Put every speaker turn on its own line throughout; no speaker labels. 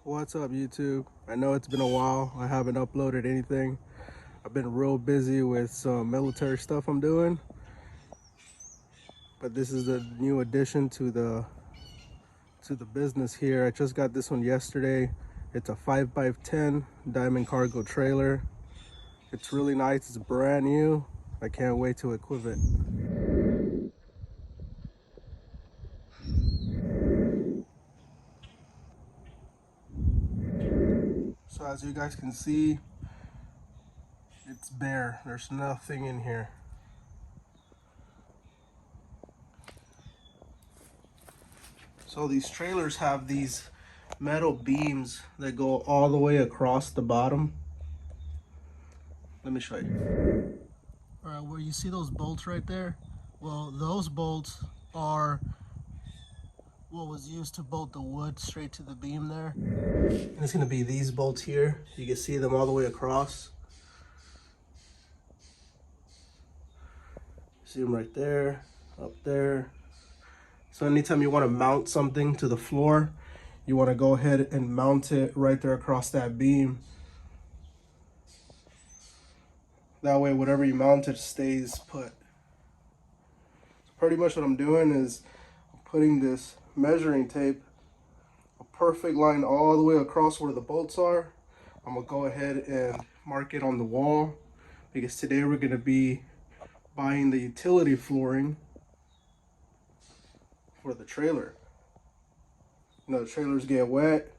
What's up, YouTube? I know it's been a while. I haven't uploaded anything. I've been real busy with some military stuff I'm doing. But this is the new addition to the business here. I just got this one yesterday. It's a 5x10 diamond cargo trailer. It's really nice. It's brand new. I can't wait to equip it. So as you guys can see, it's bare. There's nothing in here. So these trailers have these metal beams that go all the way across the bottom. Let me show you. All right, where you see those bolts right there? Well, those bolts are what was used to bolt the wood straight to the beam there. And it's gonna be these bolts here. You can see them all the way across. See them right there, up there. So anytime you want to mount something to the floor, you want to go ahead and mount it right there across that beam. That way, whatever you mount it stays put. So pretty much what I'm doing is putting this measuring tape, a perfect line all the way across where the bolts are. I'm gonna go ahead and mark it on the wall because today we're gonna be buying the utility flooring for the trailer. You know, the trailers get wet,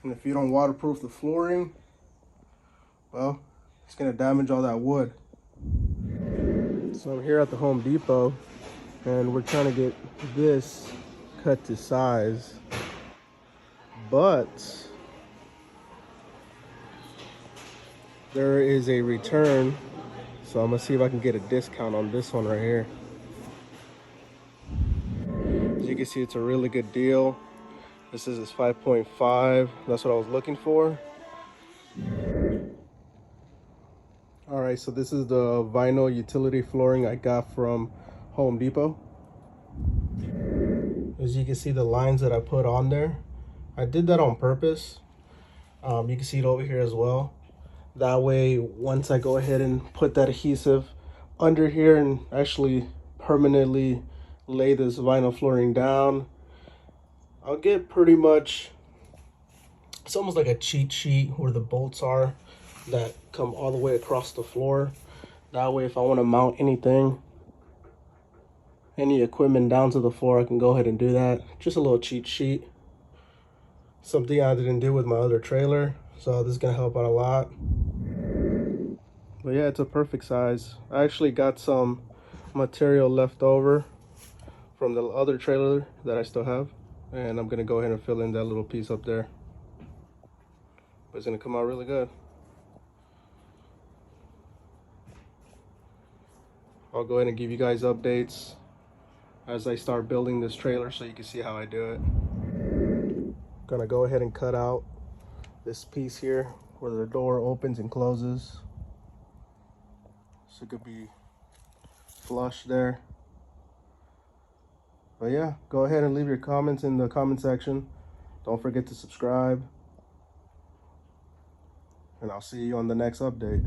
and if you don't waterproof the flooring, well, it's gonna damage all that wood. So I'm here at the Home Depot, and we're trying to get this cut to size, but there is a return, so I'm gonna see if I can get a discount on this one right here. As you can see, it's a really good deal. This is 5.5. That's what I was looking for. All right, so this is the vinyl utility flooring I got from Home Depot. As you can see, the lines that I put on there, I did that on purpose. You can see it over here as well. That way, once I go ahead and put that adhesive under here and actually permanently lay this vinyl flooring down, I'll get pretty much, it's almost like a cheat sheet where the bolts are that come all the way across the floor. That way, if I want to mount anything, any equipment down to the floor, I can go ahead and do that. Just a little cheat sheet. Something I didn't do with my other trailer, so this is gonna help out a lot. But yeah, it's a perfect size. I actually got some material left over from the other trailer that I still have, and I'm gonna go ahead and fill in that little piece up there. But it's gonna come out really good. I'll go ahead and give you guys updates as I start building this trailer so you can see how I do it. Gonna go ahead and cut out this piece here where the door opens and closes, so it could be flush there. But yeah, go ahead and leave your comments in the comment section. Don't forget to subscribe, and I'll see you on the next update.